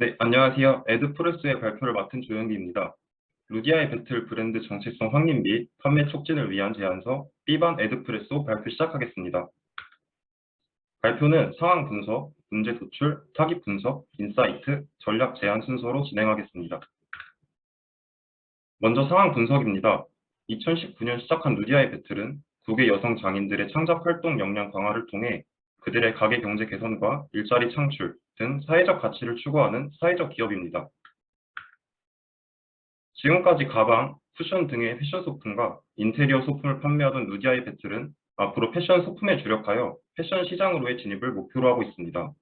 네, 안녕하세요. 에드프레스의 발표를 맡은 조영기입니다. 루디아의 배틀 브랜드 정체성 확립 및 판매 촉진을 위한 제안서 B반 에드프레소 발표 시작하겠습니다. 발표는 상황 분석, 문제 도출, 타깃 분석, 인사이트, 전략 제안 순서로 진행하겠습니다. 먼저 상황 분석입니다. 2019년 시작한 루디아의 배틀은 국외 여성 장인들의 창작 활동 역량 강화를 통해 그들의 가계 경제 개선과 일자리 창출 등 사회적 가치를 추구하는 사회적 기업입니다. 지금까지 가방, 쿠션 등의 패션 소품과 인테리어 소품을 판매하던 루디아이 배틀은 앞으로 패션 소품에 주력하여 패션 시장으로의 진입을 목표로 하고 있습니다.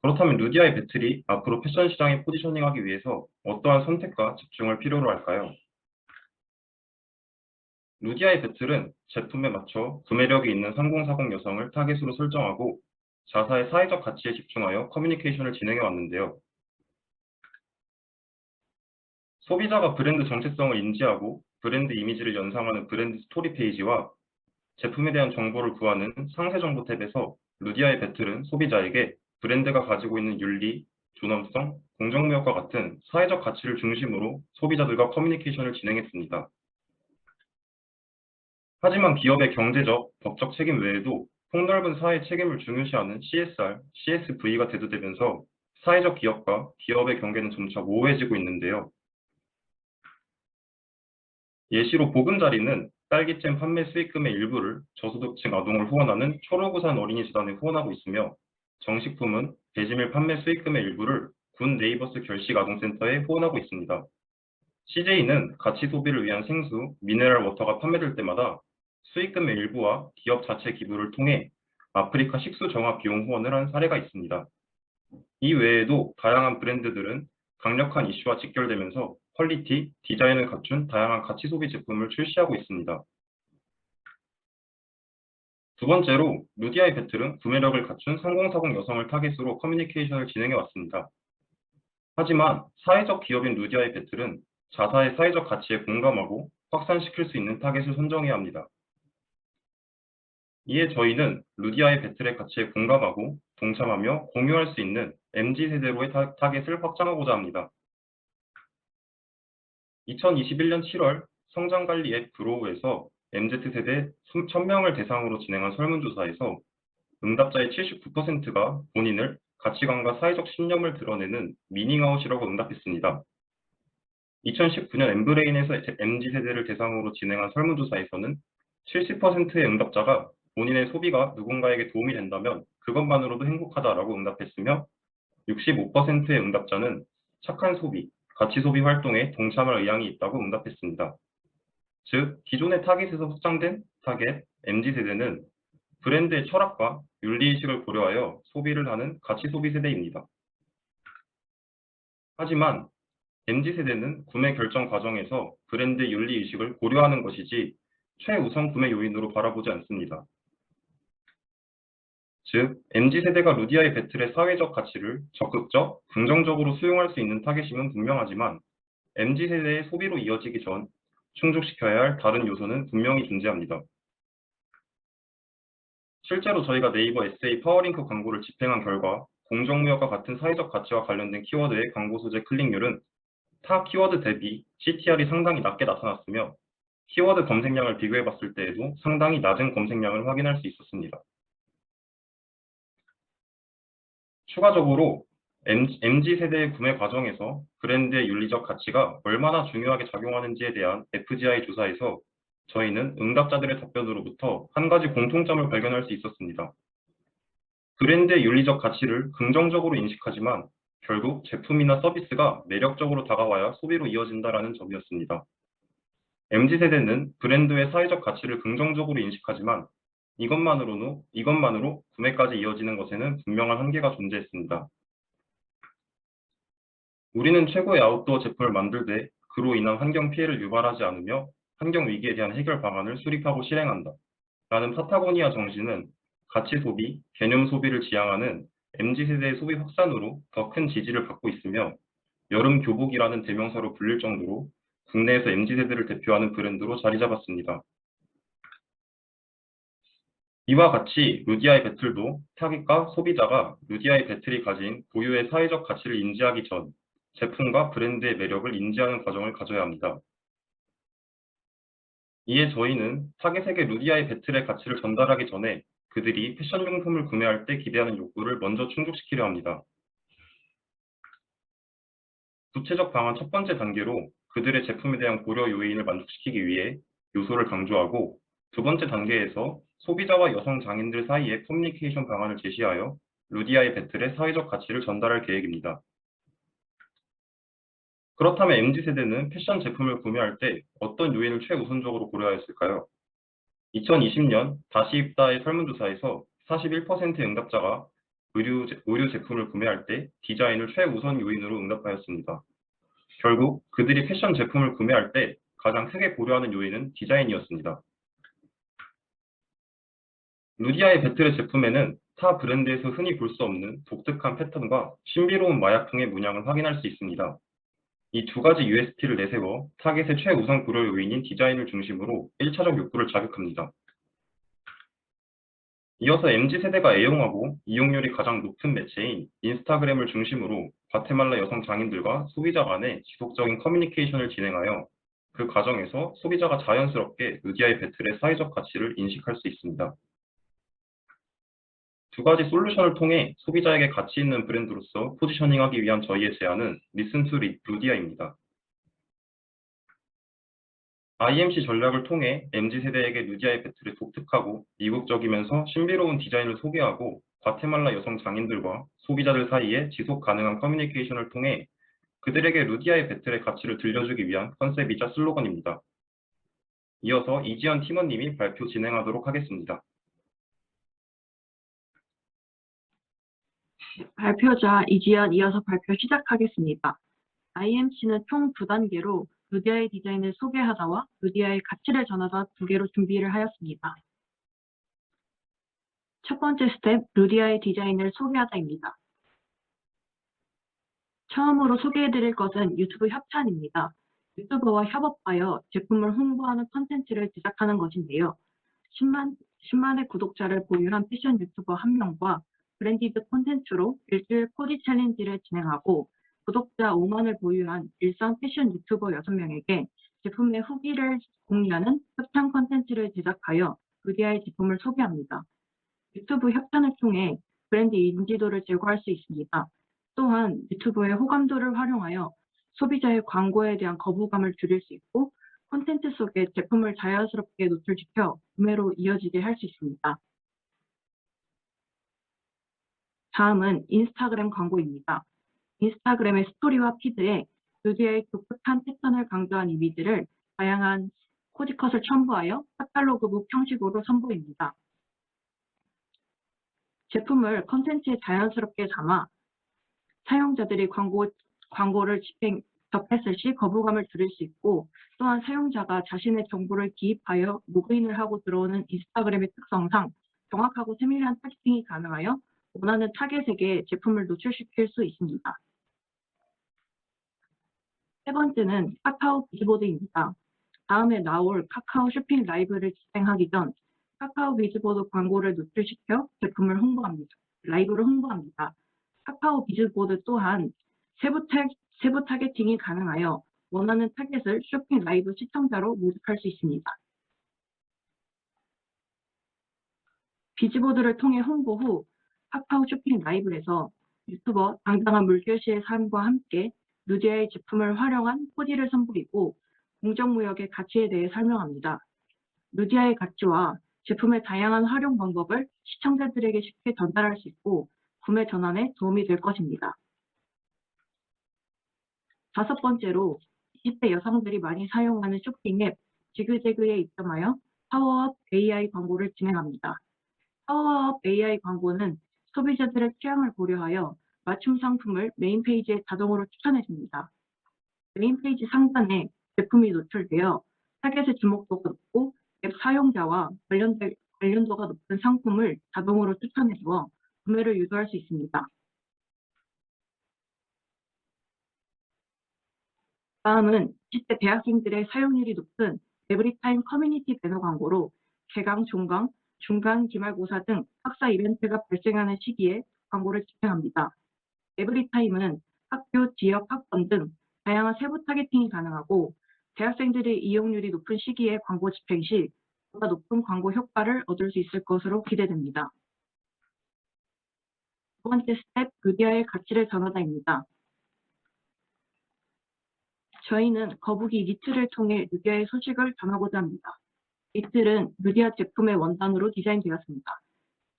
그렇다면 루디아이 배틀이 앞으로 패션 시장에 포지셔닝하기 위해서 어떠한 선택과 집중을 필요로 할까요? 루디아이 배틀은 제품에 맞춰 구매력이 있는 3040 여성을 타겟으로 설정하고 자사의 사회적 가치에 집중하여 커뮤니케이션을 진행해 왔는데요. 소비자가 브랜드 정체성을 인지하고 브랜드 이미지를 연상하는 브랜드 스토리 페이지와 제품에 대한 정보를 구하는 상세 정보 탭에서 루디아의 배틀은 소비자에게 브랜드가 가지고 있는 윤리, 존엄성, 공정무역과 같은 사회적 가치를 중심으로 소비자들과 커뮤니케이션을 진행했습니다. 하지만 기업의 경제적, 법적 책임 외에도 폭넓은 사회 책임을 중요시하는 CSR, CSV가 대두되면서 사회적 기업과 기업의 경계는 점차 모호해지고 있는데요. 예시로 보금자리는 딸기잼 판매 수익금의 일부를 저소득층 아동을 후원하는 초록우산 어린이재단에 후원하고 있으며 정식품은 배지밀 판매 수익금의 일부를 군 네이버스 결식 아동센터에 후원하고 있습니다. CJ는 가치 소비를 위한 생수, 미네랄 워터가 판매될 때마다 수익금의 일부와 기업 자체 기부를 통해 아프리카 식수 정화 비용 후원을 한 사례가 있습니다. 이 외에도 다양한 브랜드들은 강력한 이슈와 직결되면서 퀄리티, 디자인을 갖춘 다양한 가치 소비 제품을 출시하고 있습니다. 두 번째로 루디아이 배틀은 구매력을 갖춘 3040 여성을 타깃으로 커뮤니케이션을 진행해 왔습니다. 하지만 사회적 기업인 루디아이 배틀은 자사의 사회적 가치에 공감하고 확산시킬 수 있는 타깃을 선정해야 합니다. 이에 저희는 루디아이 배틀의 가치에 공감하고 동참하며 공유할 수 있는 MZ세대로의 타깃을 확장하고자 합니다. 2021년 7월 성장관리 앱 그로우에서 MZ세대 1000명을 대상으로 진행한 설문조사에서 응답자의 79%가 본인을 가치관과 사회적 신념을 드러내는 미닝아웃이라고 응답했습니다. 2019년 엠브레인에서 MZ세대를 대상으로 진행한 설문조사에서는 70%의 응답자가 본인의 소비가 누군가에게 도움이 된다면 그것만으로도 행복하다라고 응답했으며 65%의 응답자는 착한 소비, 가치 소비 활동에 동참할 의향이 있다고 응답했습니다. 즉, 기존의 타깃에서 확장된 타겟, MZ세대는 브랜드의 철학과 윤리의식을 고려하여 소비를 하는 가치 소비 세대입니다. 하지만 MZ세대는 구매 결정 과정에서 브랜드의 윤리의식을 고려하는 것이지 최우선 구매 요인으로 바라보지 않습니다. 즉, MZ세대가 루디아의 배틀의 사회적 가치를 적극적, 긍정적으로 수용할 수 있는 타겟임은 분명하지만 MZ세대의 소비로 이어지기 전 충족시켜야 할 다른 요소는 분명히 존재합니다. 실제로 저희가 네이버 에세이 파워링크 광고를 집행한 결과 공정무역과 같은 사회적 가치와 관련된 키워드의 광고 소재 클릭률은 타 키워드 대비 CTR이 상당히 낮게 나타났으며 키워드 검색량을 비교해 봤을 때에도 상당히 낮은 검색량을 확인할 수 있었습니다. 추가적으로 MZ세대의 구매 과정에서 브랜드의 윤리적 가치가 얼마나 중요하게 작용하는지에 대한 FGI 조사에서 저희는 응답자들의 답변으로부터 한 가지 공통점을 발견할 수 있었습니다. 브랜드의 윤리적 가치를 긍정적으로 인식하지만 결국 제품이나 서비스가 매력적으로 다가와야 소비로 이어진다는 점이었습니다. MZ세대는 브랜드의 사회적 가치를 긍정적으로 인식하지만 이것만으로 구매까지 이어지는 것에는 분명한 한계가 존재했습니다. 우리는 최고의 아웃도어 제품을 만들되 그로 인한 환경 피해를 유발하지 않으며 환경 위기에 대한 해결 방안을 수립하고 실행한다. 라는 파타고니아 정신은 가치 소비, 개념 소비를 지향하는 MZ세대의 소비 확산으로 더 큰 지지를 받고 있으며 여름 교복이라는 대명사로 불릴 정도로 국내에서 MZ세대를 대표하는 브랜드로 자리 잡았습니다. 이와 같이 루디아의 배틀도 타깃과 소비자가 루디아의 배틀이 가진 고유의 사회적 가치를 인지하기 전 제품과 브랜드의 매력을 인지하는 과정을 가져야 합니다. 이에 저희는 타깃에게 루디아의 배틀의 가치를 전달하기 전에 그들이 패션 용품을 구매할 때 기대하는 욕구를 먼저 충족시키려 합니다. 구체적 방안 첫 번째 단계로 그들의 제품에 대한 고려 요인을 만족시키기 위해 요소를 강조하고, 두 번째 단계에서 소비자와 여성 장인들 사이의 커뮤니케이션 방안을 제시하여 루디아의 배틀의 사회적 가치를 전달할 계획입니다. 그렇다면 MZ세대는 패션 제품을 구매할 때 어떤 요인을 최우선적으로 고려하였을까요? 2020년 다시 입다의 설문조사에서 41%의 응답자가 의류 제품을 구매할 때 디자인을 최우선 요인으로 응답하였습니다. 결국 그들이 패션 제품을 구매할 때 가장 크게 고려하는 요인은 디자인이었습니다. 루디아의 배틀의 제품에는 타 브랜드에서 흔히 볼 수 없는 독특한 패턴과 신비로운 마약풍의 문양을 확인할 수 있습니다. 이 두 가지 USP를 내세워 타겟의 최우선 고려 요인인 디자인을 중심으로 1차적 욕구를 자극합니다. 이어서 MZ세대가 애용하고 이용률이 가장 높은 매체인 인스타그램을 중심으로 과테말라 여성 장인들과 소비자 간의 지속적인 커뮤니케이션을 진행하여 그 과정에서 소비자가 자연스럽게 루디아의 배틀의 사회적 가치를 인식할 수 있습니다. 두 가지 솔루션을 통해 소비자에게 가치 있는 브랜드로서 포지셔닝하기 위한 저희의 제안은 Listen to 루디아입니다. IMC 전략을 통해 MZ세대에게 루디아의 배틀을 독특하고 이국적이면서 신비로운 디자인을 소개하고 과테말라 여성 장인들과 소비자들 사이에 지속 가능한 커뮤니케이션을 통해 그들에게 루디아의 배틀의 가치를 들려주기 위한 컨셉이자 슬로건입니다. 이어서 이지연 팀원님이 발표 진행하도록 하겠습니다. 발표자 이지연 이어서 발표 시작하겠습니다. IMC는 총 2단계로 루디아의 디자인을 소개하다와 루디아의 가치를 전하다 2개로 준비를 하였습니다. 첫 번째 스텝, 루디아의 디자인을 소개하다입니다. 처음으로 소개해드릴 것은 유튜브 협찬입니다. 유튜버와 협업하여 제품을 홍보하는 콘텐츠를 제작하는 것인데요. 10만의 구독자를 보유한 패션 유튜버 1명과 브랜디드 콘텐츠로 일주일 코디 챌린지를 진행하고 구독자 5만을 보유한 일선 패션 유튜버 6명에게 제품의 후기를 공유하는 협찬 콘텐츠를 제작하여 루디아의 제품을 소개합니다. 유튜브 협찬을 통해 브랜드 인지도를 제고할 수 있습니다. 또한 유튜브의 호감도를 활용하여 소비자의 광고에 대한 거부감을 줄일 수 있고 콘텐츠 속에 제품을 자연스럽게 노출시켜 구매로 이어지게 할 수 있습니다. 다음은 인스타그램 광고입니다. 인스타그램의 스토리와 피드에 루디아의 독특한 패턴을 강조한 이미지를 다양한 코디컷을 첨부하여 카탈로그북 형식으로 선보입니다. 제품을 컨텐츠에 자연스럽게 담아 사용자들이 광고를 접했을 시 거부감을 줄일 수 있고, 또한 사용자가 자신의 정보를 기입하여 로그인을 하고 들어오는 인스타그램의 특성상 정확하고 세밀한 타겟팅이 가능하여 원하는 타겟에게 제품을 노출시킬 수 있습니다. 세 번째는 카카오 비즈보드입니다. 다음에 나올 카카오 쇼핑 라이브를 진행하기 전 카카오 비즈보드 광고를 노출시켜 제품을 홍보합니다. 라이브를 홍보합니다. 카카오 비즈보드 또한 세부 타겟팅이 가능하여 원하는 타겟을 쇼핑 라이브 시청자로 모집할 수 있습니다. 비즈보드를 통해 홍보 후 카카오 쇼핑 라이브에서 유튜버 당당한 물결시의 삶과 함께 루디아의 제품을 활용한 코디를 선보이고 공정무역의 가치에 대해 설명합니다. 루디아의 가치와 제품의 다양한 활용 방법을 시청자들에게 쉽게 전달할 수 있고 구매 전환에 도움이 될 것입니다. 다섯 번째로 20대 여성들이 많이 사용하는 쇼핑 앱 지그재그에 입점하여 파워업 AI 광고를 진행합니다. 파워업 AI 광고는 소비자들의 취향을 고려하여 맞춤 상품을 메인 페이지에 자동으로 추천해줍니다. 메인 페이지 상단에 제품이 노출되어 타겟의 주목도가 높고 앱 사용자와 관련도가 높은 상품을 자동으로 추천해주어 구매를 유도할 수 있습니다. 다음은 20대 대학생들의 사용률이 높은 에브리타임 커뮤니티 배너 광고로 개강, 종강, 중간, 기말고사 등 학사 이벤트가 발생하는 시기에 광고를 집행합니다. 에브리타임은 학교, 지역, 학번 등 다양한 세부 타겟팅이 가능하고 대학생들의 이용률이 높은 시기에 광고 집행 시 보다 높은 광고 효과를 얻을 수 있을 것으로 기대됩니다. 두 번째 스텝, 루디아의 가치를 전하다입니다. 저희는 거북이 니틀을 통해 루디아의 소식을 전하고자 합니다. 니틀은 루디아 제품의 원단으로 디자인되었습니다.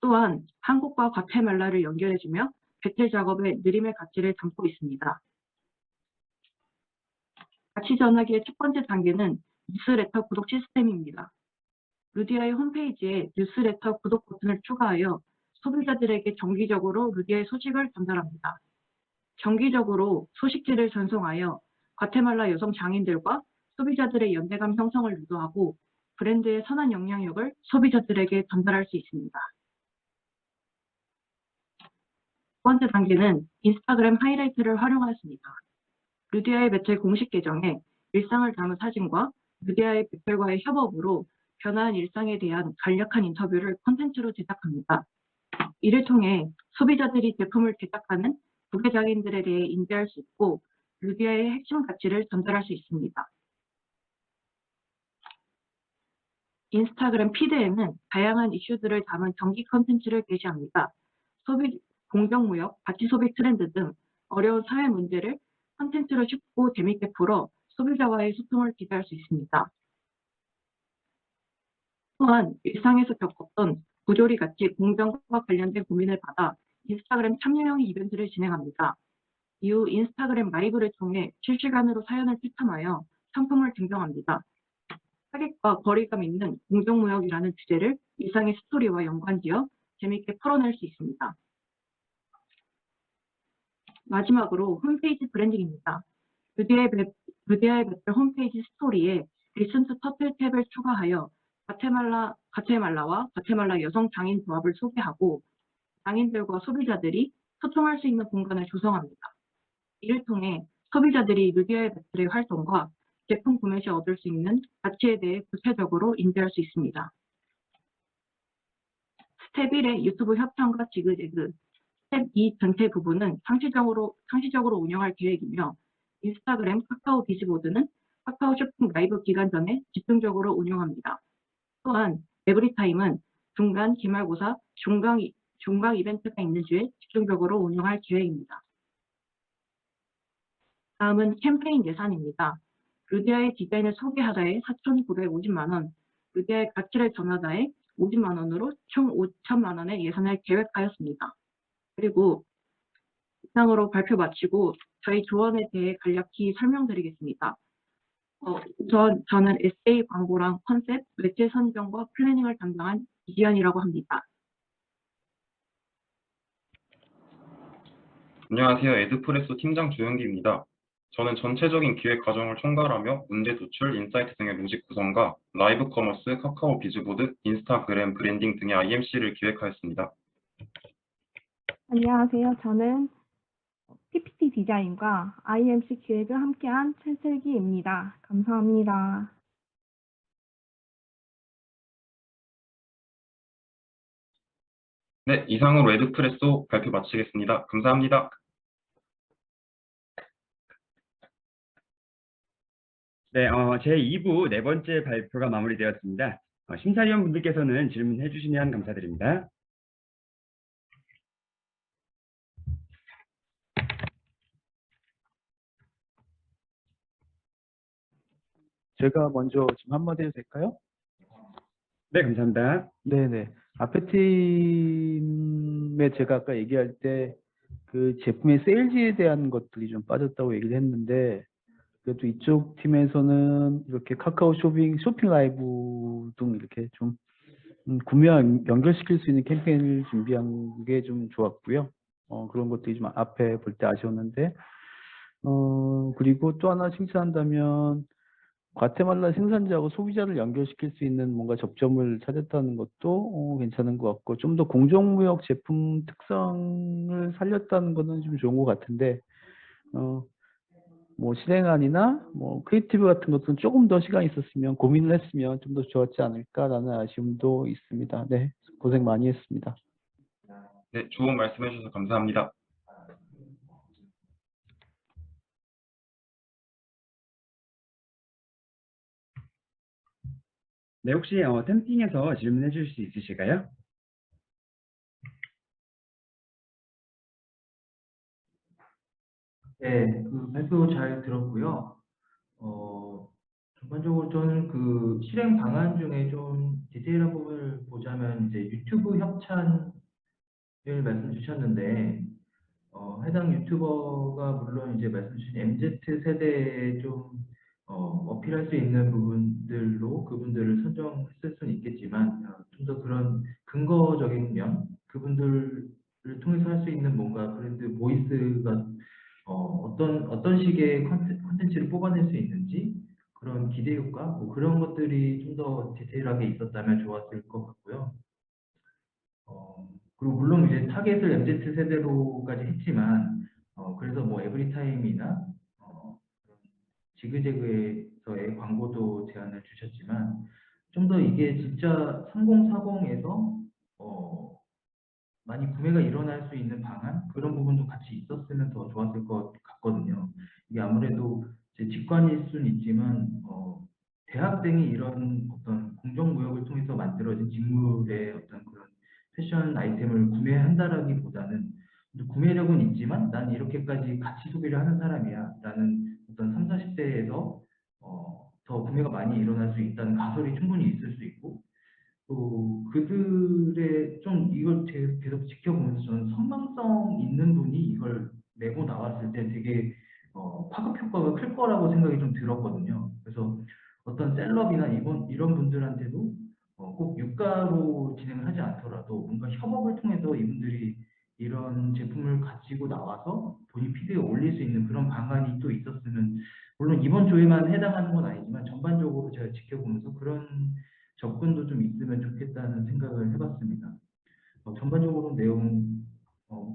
또한 한국과 과테말라를 연결해주며 배틀 작업에 느림의 가치를 담고 있습니다. 가치 전하기의 첫 번째 단계는 뉴스레터 구독 시스템입니다. 루디아의 홈페이지에 뉴스레터 구독 버튼을 추가하여 소비자들에게 정기적으로 루디아의 소식을 전달합니다. 정기적으로 소식지를 전송하여 과테말라 여성 장인들과 소비자들의 연대감 형성을 유도하고 브랜드의 선한 영향력을 소비자들에게 전달할 수 있습니다. 두 번째 단계는 인스타그램 하이라이트를 활용하였습니다. 루디아의 배틀 공식 계정에 일상을 담은 사진과 루디아의 배틀과의 협업으로 변화한 일상에 대한 간략한 인터뷰를 콘텐츠로 제작합니다. 이를 통해 소비자들이 제품을 제작하는 부계장인들에 대해 인지할 수 있고 루디아의 핵심 가치를 전달할 수 있습니다. 인스타그램 피드에는 다양한 이슈들을 담은 정기 콘텐츠를 게시합니다. 공정무역, 가치소비 트렌드 등 어려운 사회 문제를 콘텐츠로 쉽고 재밌게 풀어 소비자와의 소통을 기대할 수 있습니다. 또한 일상에서 겪었던 부조리 가치 공정과 관련된 고민을 받아 인스타그램 참여형 이벤트를 진행합니다. 이후 인스타그램 라이브를 통해 실시간으로 사연을 채점하여 상품을 증정합니다. 타겟과 거리감 있는 공정무역이라는 주제를 일상의 스토리와 연관지어 재밌게 풀어낼 수 있습니다. 마지막으로 홈페이지 브랜딩입니다. 루디아의 배틀 홈페이지 스토리에 리슨 투 터틀 탭을 추가하여 과테말라와 과테말라 여성 장인 조합을 소개하고 장인들과 소비자들이 소통할 수 있는 공간을 조성합니다. 이를 통해 소비자들이 루디아의 배틀의 활동과 제품 구매 시 얻을 수 있는 가치에 대해 구체적으로 인지할 수 있습니다. 스텝 1의 유튜브 협찬과 지그재그, 스텝 2 전체 부분은 상시적으로 운영할 계획이며 인스타그램, 카카오 비즈보드는 카카오 쇼핑 라이브 기간 전에 집중적으로 운영합니다. 또한 에브리타임은 중간, 기말고사, 중강 이벤트가 있는 주에 집중적으로 운영할 계획입니다. 다음은 캠페인 예산입니다. 루디아의 디자인을 소개하다에 4,950만 원, 루디아의 가치를 전하다에 50만 원으로 총 5천만 원의 예산을 계획하였습니다. 그리고 이상으로 발표 마치고 저희 조언에 대해 간략히 설명드리겠습니다. 저는 에세이 광고랑 컨셉, 매체 선정과 플래닝을 담당한 이지연이라고 합니다. 안녕하세요. 에드프레소 팀장 조영기입니다. 저는 전체적인 기획 과정을 총괄하며 문제 도출, 인사이트 등의 로직 구성과 라이브 커머스, 카카오 비즈보드, 인스타그램 브랜딩 등의 IMC를 기획하였습니다. 안녕하세요. 저는 PPT 디자인과 IMC 기획을 함께한 최슬기입니다. 감사합니다. 네, 이상으로 에드프레소 발표 마치겠습니다. 감사합니다. 네, 제2부 네 번째 발표가 마무리되었습니다. 심사위원분들께서는 질문해 주시면 감사드립니다. 제가 먼저 지금 한마디 해도 될까요? 네, 감사합니다. 네네. 앞에 팀에 제가 아까 얘기할 때 그 제품의 세일즈에 대한 것들이 좀 빠졌다고 얘기를 했는데, 그래도 이쪽 팀에서는 이렇게 카카오 쇼핑 라이브 등 이렇게 좀 구매와 연결시킬 수 있는 캠페인을 준비한 게 좀 좋았고요. 그런 것들이 좀 앞에 볼 때 아쉬웠는데, 그리고 또 하나 칭찬한다면, 과테말라 생산자하고 소비자를 연결시킬 수 있는 뭔가 접점을 찾았다는 것도 괜찮은 것 같고, 좀 더 공정무역 제품 특성을 살렸다는 것은 좀 좋은 것 같은데, 뭐 실행안이나 뭐 크리에이티브 같은 것들은 조금 더 시간이 있었으면 고민을 했으면 좀 더 좋았지 않을까라는 아쉬움도 있습니다. 네, 고생 많이 했습니다. 네, 좋은 말씀 해주셔서 감사합니다. 네, 혹시 템핑에서 질문해 주실 수 있으실까요? 네, 발표 잘 들었고요. 전반적으로 저는 실행 방안 중에 좀 디테일한 부분을 보자면 이제 유튜브 협찬을 말씀 주셨는데, 해당 유튜버가 물론 이제 말씀 주신 MZ 세대에 좀 어필할 수 있는 부분들로 그분들을 선정했을 수는 있겠지만, 좀 더 그런 근거적인 면, 그분들을 통해서 할 수 있는 뭔가 브랜드 보이스가 어떤 식의 콘텐츠를 뽑아낼 수 있는지 그런 기대 효과 뭐 그런 것들이 좀 더 디테일하게 있었다면 좋았을 것 같고요. 그리고 물론 이제 타겟을 MZ 세대로까지 했지만 그래서 뭐 에브리타임이나 지그재그에서의 광고도 제안을 주셨지만 좀 더 이게 진짜 3040에서 많이 구매가 일어날 수 있는 방안 그런 부분도 같이 있었으면 더 좋았을 것 같거든요. 이게 아무래도 제 직관일 수는 있지만 대학생이 이런 어떤 공정무역을 통해서 만들어진 직물의 어떤 그런 패션 아이템을 구매한다라기보다는 구매력은 있지만 난 이렇게까지 같이 소비를 하는 사람이야 라는 어떤 3, 40대에서 더 구매가 많이 일어날 수 있다는 가설이 충분히 있을 수 있고 또 그들의 좀 이걸 계속 지켜보면서 저는 선망성 있는 분이 이걸 내고 나왔을 때 되게 파급 효과가 클 거라고 생각이 좀 들었거든요. 그래서 어떤 셀럽이나 이런 분들한테도 꼭 유가로 진행을 하지 않더라도 뭔가 협업을 통해서 이분들이 이런 제품을 가지고 나와서 본인 피드에 올릴 수 있는 그런 방안이 또 있었으면 물론 이번 조에만 해당하는 건 아니지만 전반적으로 제가 지켜보면서 그런 접근도 좀 있으면 좋겠다는 생각을 해봤습니다. 전반적으로 내용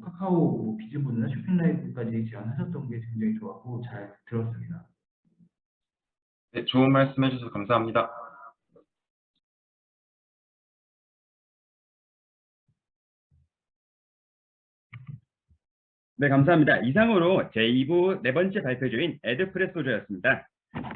카카오 뭐 비즈보드나 쇼핑 라이브까지 제안하셨던 게 굉장히 좋았고 잘 들었습니다. 네, 좋은 말씀 해주셔서 감사합니다. 네, 감사합니다. 이상으로 제2부 네 번째 발표조인 에드프레소저였습니다.